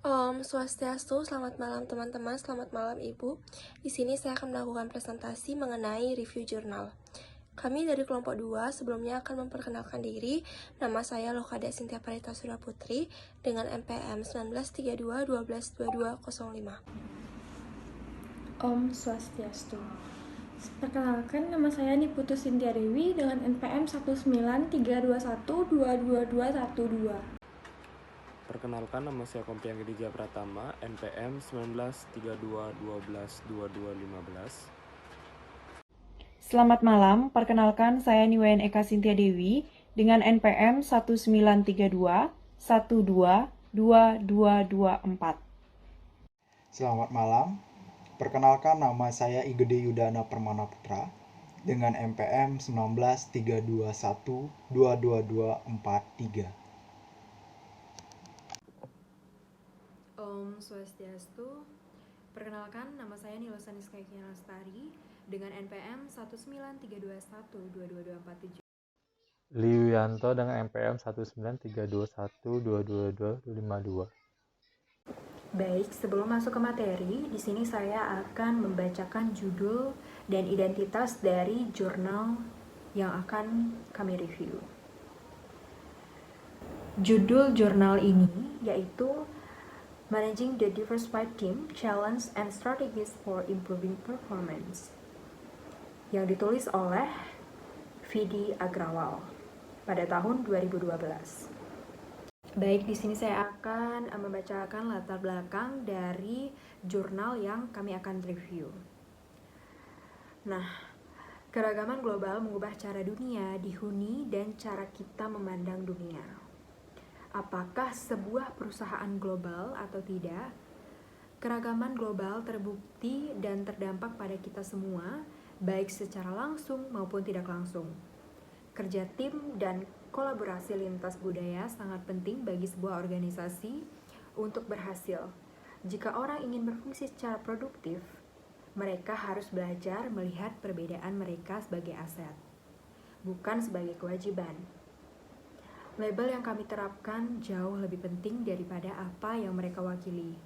Om Swastiastu, selamat malam teman-teman, selamat malam Ibu. Di sini saya akan melakukan presentasi mengenai review jurnal. Kami dari kelompok 2 sebelumnya akan memperkenalkan diri. Nama saya Lokada Sintia Parita Surya Putri dengan NPM 1932122205. Om Swastiastu. Perkenalkan, nama saya Niputu Sintia Dewi dengan NPM 19321222212. Perkenalkan, nama saya Kompiang Gedija Pratama, NPM 1932122215. Selamat malam, perkenalkan saya Niwayan Eka Sintia Dewi dengan NPM 1932122224. Selamat malam, perkenalkan nama saya Igede Yudana Permana Putra dengan NPM 1932122243. Om Swastiastu. Perkenalkan, nama saya Nilosani Skaikian Lestari dengan NPM 19321222247. Liu Yanto dengan NPM 19321222252. Baik, sebelum masuk ke materi, di sini saya akan membacakan judul dan identitas dari jurnal yang akan kami review. Judul jurnal ini yaitu Managing the Diversified Team, Challenge and Strategies for Improving Performance, yang ditulis oleh Vidi Agrawal pada tahun 2012. Baik, di sini saya akan membacakan latar belakang dari jurnal yang kami akan review. Nah, keragaman global mengubah cara dunia dihuni dan cara kita memandang dunia. Apakah sebuah perusahaan global atau tidak? Keragaman global terbukti dan terdampak pada kita semua, baik secara langsung maupun tidak langsung. Kerja tim dan kolaborasi lintas budaya sangat penting bagi sebuah organisasi untuk berhasil. Jika orang ingin berfungsi secara produktif, mereka harus belajar melihat perbedaan mereka sebagai aset, bukan sebagai kewajiban. Label yang kami terapkan jauh lebih penting daripada apa yang mereka wakili.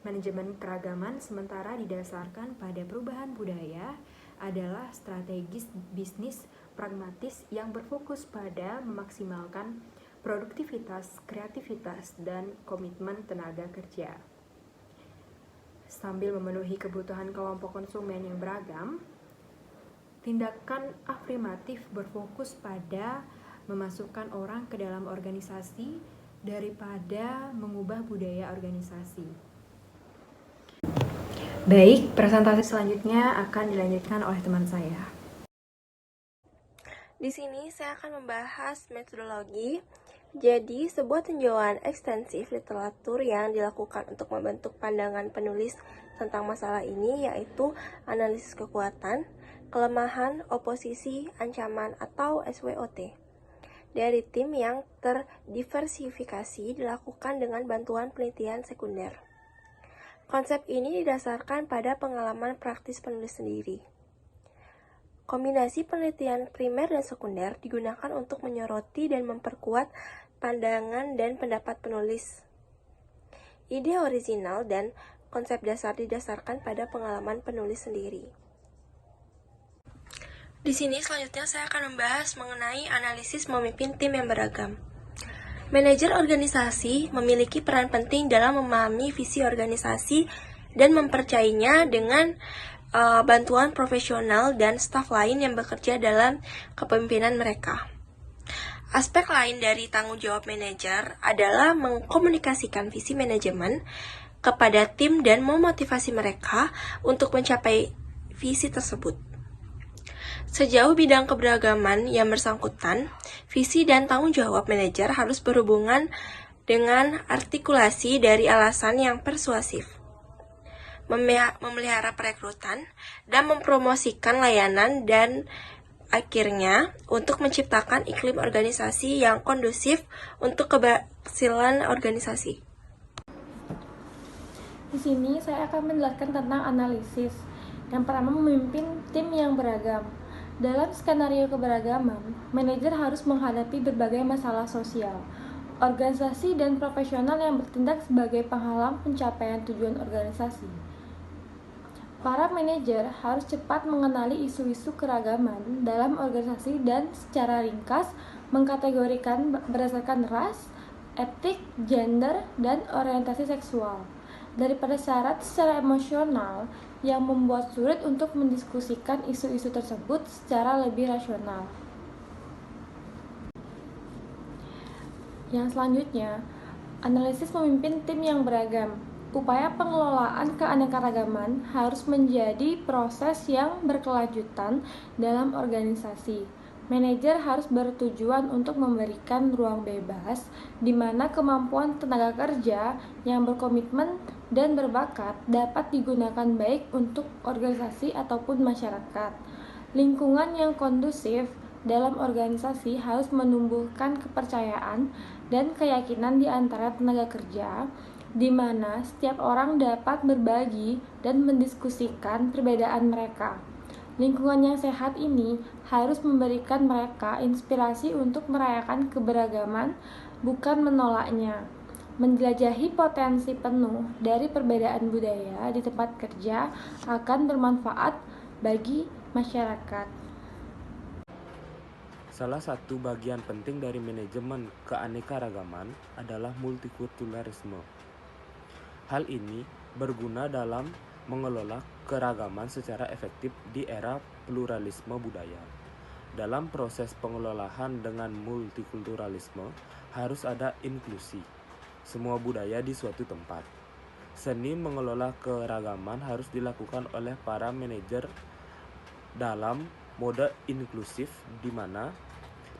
Manajemen keragaman sementara didasarkan pada perubahan budaya adalah strategis bisnis pragmatis yang berfokus pada memaksimalkan produktivitas, kreativitas, dan komitmen tenaga kerja. Sambil memenuhi kebutuhan kelompok konsumen yang beragam, tindakan afirmatif berfokus pada memasukkan orang ke dalam organisasi daripada mengubah budaya organisasi. Baik, presentasi selanjutnya akan dilanjutkan oleh teman saya. Di sini saya akan membahas metodologi. Jadi, sebuah tinjauan ekstensif literatur yang dilakukan untuk membentuk pandangan penulis tentang masalah ini yaitu analisis kekuatan, kelemahan, oposisi, ancaman, atau SWOT. Dari tim yang terdiversifikasi dilakukan dengan bantuan penelitian sekunder. Konsep ini didasarkan pada pengalaman praktis penulis sendiri. Kombinasi penelitian primer dan sekunder digunakan untuk menyoroti dan memperkuat pandangan dan pendapat penulis. Ide orisinal dan konsep dasar didasarkan pada pengalaman penulis sendiri. Di sini selanjutnya saya akan membahas mengenai analisis memimpin tim yang beragam. Manajer organisasi memiliki peran penting dalam memahami visi organisasi dan mempercayainya dengan bantuan profesional dan staf lain yang bekerja dalam kepemimpinan mereka. Aspek lain dari tanggung jawab manajer adalah mengkomunikasikan visi manajemen kepada tim dan memotivasi mereka untuk mencapai visi tersebut. Sejauh bidang keberagaman yang bersangkutan, visi dan tanggung jawab manajer harus berhubungan dengan artikulasi dari alasan yang persuasif, memelihara perekrutan, dan mempromosikan layanan dan akhirnya untuk menciptakan iklim organisasi yang kondusif untuk keberhasilan organisasi. Di sini saya akan menjelaskan tentang analisis. Yang pertama, memimpin tim yang beragam. Dalam skenario keberagaman, manajer harus menghadapi berbagai masalah sosial. organisasi dan profesional yang bertindak sebagai penghalang pencapaian tujuan organisasi. Para manajer harus cepat mengenali isu-isu keragaman dalam organisasi dan secara ringkas mengkategorikan berdasarkan ras, etik, gender, dan orientasi seksual, daripada syarat secara emosional yang membuat sulit untuk mendiskusikan isu-isu tersebut secara lebih rasional. Yang selanjutnya, analisis memimpin tim yang beragam. Upaya pengelolaan keanekaragaman harus menjadi proses yang berkelanjutan dalam organisasi. Manajer harus bertujuan untuk memberikan ruang bebas di mana kemampuan tenaga kerja yang berkomitmen dan berbakat dapat digunakan baik untuk organisasi ataupun masyarakat. Lingkungan yang kondusif dalam organisasi harus menumbuhkan kepercayaan dan keyakinan di antara tenaga kerja, di mana setiap orang dapat berbagi dan mendiskusikan perbedaan mereka. Lingkungan yang sehat ini harus memberikan mereka inspirasi untuk merayakan keberagaman, bukan menolaknya. Menjelajahi potensi penuh dari perbedaan budaya di tempat kerja akan bermanfaat bagi masyarakat. Salah satu bagian penting dari manajemen keanekaragaman adalah multikulturalisme. Hal ini berguna dalam mengelola keragaman secara efektif di era pluralisme budaya. Dalam proses pengelolaan dengan multikulturalisme, harus ada inklusi semua budaya di suatu tempat. Seni mengelola keragaman harus dilakukan oleh para manajer dalam mode inklusif di mana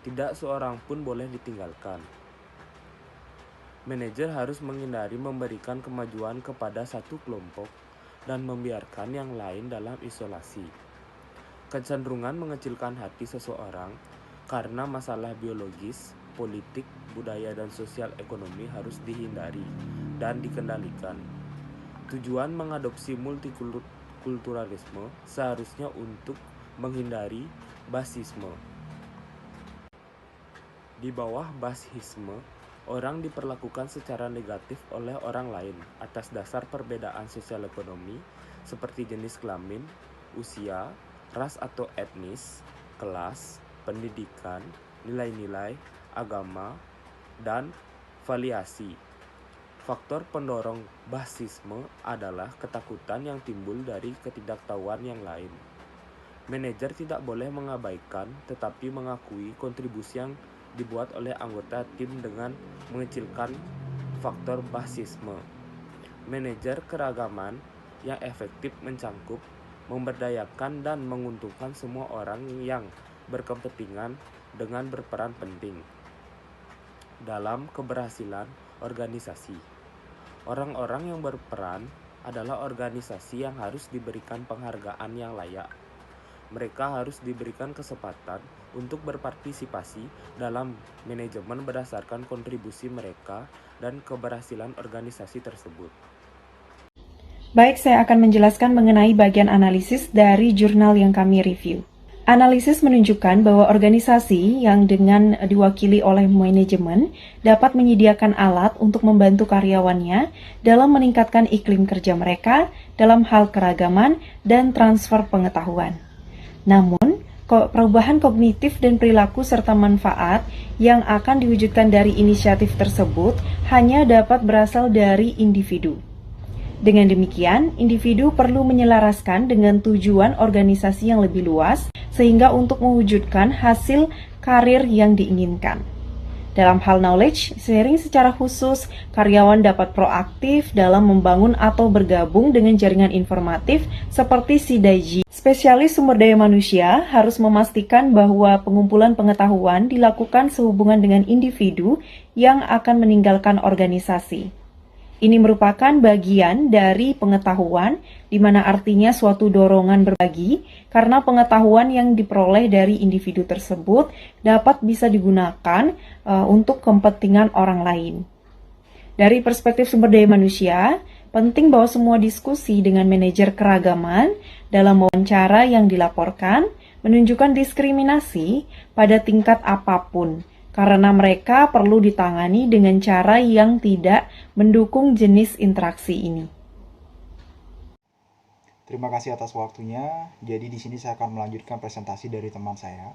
tidak seorang pun boleh ditinggalkan. Manajer harus menghindari memberikan kemajuan kepada satu kelompok dan membiarkan yang lain dalam isolasi. Kecenderungan mengecilkan hati seseorang karena masalah biologis, politik, budaya, dan sosial ekonomi harus dihindari dan dikendalikan. Tujuan mengadopsi multikulturalisme seharusnya untuk menghindari basisme. Di bawah basisme, orang diperlakukan secara negatif oleh orang lain atas dasar perbedaan sosial ekonomi seperti jenis kelamin, usia, ras atau etnis, kelas, pendidikan, nilai-nilai, agama, dan variasi. Faktor pendorong basisme adalah ketakutan yang timbul dari ketidaktahuan yang lain. Manajer tidak boleh mengabaikan tetapi mengakui kontribusi yang dibuat oleh anggota tim dengan mengecilkan faktor basisme. Manajer keragaman yang efektif mencangkup, memberdayakan dan menguntungkan semua orang yang berkepentingan dengan berperan penting dalam keberhasilan organisasi. Orang-orang yang berperan adalah organisasi yang harus diberikan penghargaan yang layak. Mereka harus diberikan kesempatan untuk berpartisipasi dalam manajemen berdasarkan kontribusi mereka dan keberhasilan organisasi tersebut. Baik, saya akan menjelaskan mengenai bagian analisis dari jurnal yang kami review. Analisis menunjukkan bahwa organisasi yang dengan diwakili oleh manajemen dapat menyediakan alat untuk membantu karyawannya dalam meningkatkan iklim kerja mereka dalam hal keragaman dan transfer pengetahuan. Namun, perubahan kognitif dan perilaku serta manfaat yang akan diwujudkan dari inisiatif tersebut hanya dapat berasal dari individu. Dengan demikian, individu perlu menyelaraskan dengan tujuan organisasi yang lebih luas sehingga untuk mewujudkan hasil karir yang diinginkan. Dalam hal knowledge sharing secara khusus, karyawan dapat proaktif dalam membangun atau bergabung dengan jaringan informatif seperti Sidaiji. Spesialis sumber daya manusia harus memastikan bahwa pengumpulan pengetahuan dilakukan sehubungan dengan individu yang akan meninggalkan organisasi. Ini merupakan bagian dari pengetahuan, di mana artinya suatu dorongan berbagi, karena pengetahuan yang diperoleh dari individu tersebut dapat bisa digunakan untuk kepentingan orang lain. Dari perspektif sumber daya manusia, penting bahwa semua diskusi dengan manajer keragaman dalam wawancara yang dilaporkan menunjukkan diskriminasi pada tingkat apapun, karena mereka perlu ditangani dengan cara yang tidak mendukung jenis interaksi ini. Terima kasih atas waktunya. Jadi di sini saya akan melanjutkan presentasi dari teman saya.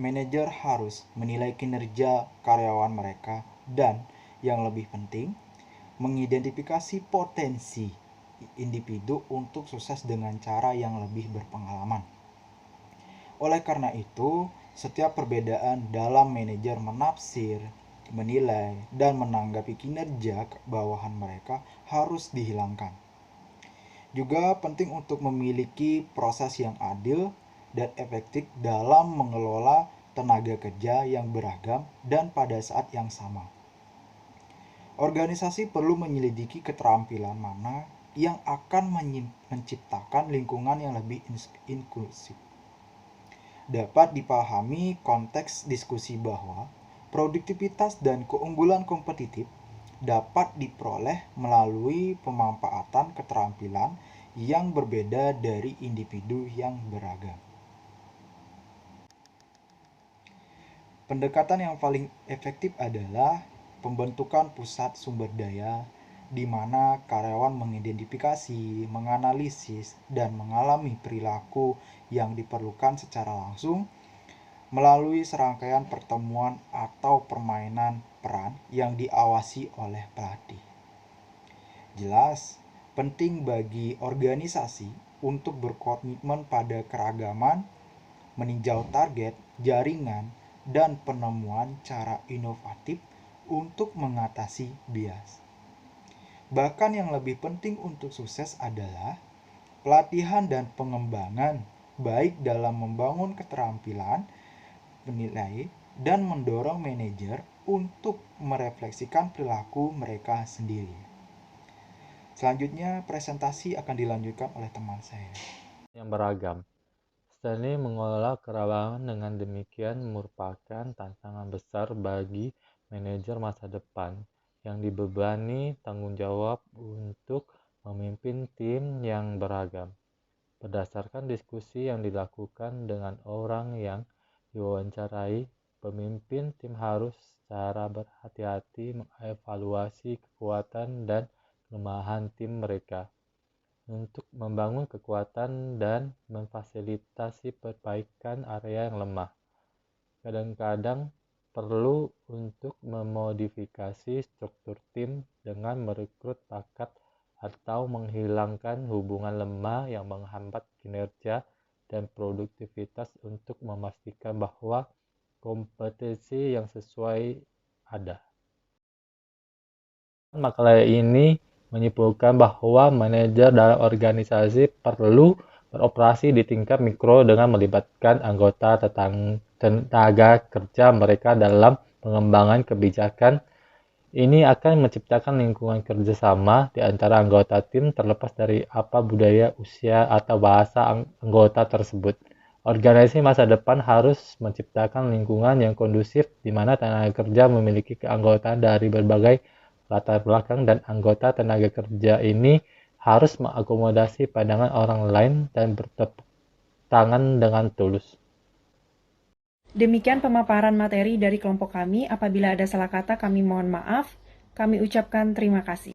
Manajer harus menilai kinerja karyawan mereka dan yang lebih penting, mengidentifikasi potensi individu untuk sukses dengan cara yang lebih berpengalaman. Oleh karena itu, setiap perbedaan dalam manajer menafsir, menilai, dan menanggapi kinerja bawahan mereka harus dihilangkan. Juga penting untuk memiliki proses yang adil dan efektif dalam mengelola tenaga kerja yang beragam dan pada saat yang sama. Organisasi perlu menyelidiki keterampilan mana yang akan menciptakan lingkungan yang lebih inklusif. Dapat dipahami konteks diskusi bahwa produktivitas dan keunggulan kompetitif dapat diperoleh melalui pemanfaatan keterampilan yang berbeda dari individu yang beragam. Pendekatan yang paling efektif adalah pembentukan pusat sumber daya di mana karyawan mengidentifikasi, menganalisis, dan mengalami perilaku yang diperlukan secara langsung melalui serangkaian pertemuan atau permainan peran yang diawasi oleh pelatih. Jelas, penting bagi organisasi untuk berkomitmen pada keragaman, meninjau target, jaringan, dan penemuan cara inovatif untuk mengatasi bias. Bahkan yang lebih penting untuk sukses adalah pelatihan dan pengembangan, baik dalam membangun keterampilan, menilai, dan mendorong manajer untuk merefleksikan perilaku mereka sendiri. Selanjutnya, presentasi akan dilanjutkan oleh teman saya. Yang beragam. Stanley mengelola keragaman dengan demikian merupakan tantangan besar bagi manajer masa depan yang dibebani tanggung jawab untuk memimpin tim yang beragam. Berdasarkan diskusi yang dilakukan dengan orang yang diwawancarai, pemimpin tim harus secara berhati-hati mengevaluasi kekuatan dan kelemahan tim mereka untuk membangun kekuatan dan memfasilitasi perbaikan area yang lemah. Kadang-kadang perlu untuk memodifikasi struktur tim dengan merekrut bakat atau menghilangkan hubungan lemah yang menghambat kinerja dan produktivitas untuk memastikan bahwa kompetensi yang sesuai ada. Makalah ini menyimpulkan bahwa manajer dalam organisasi perlu beroperasi di tingkat mikro dengan melibatkan anggota tenaga kerja mereka dalam pengembangan kebijakan. Ini akan menciptakan lingkungan kerjasama di antara anggota tim terlepas dari apa budaya, usia, atau bahasa anggota tersebut. Organisasi masa depan harus menciptakan lingkungan yang kondusif di mana tenaga kerja memiliki keanggotaan dari berbagai latar belakang dan anggota tenaga kerja ini harus mengakomodasi pandangan orang lain dan bertepuk tangan dengan tulus. Demikian pemaparan materi dari kelompok kami. Apabila ada salah kata, kami mohon maaf. Kami ucapkan terima kasih.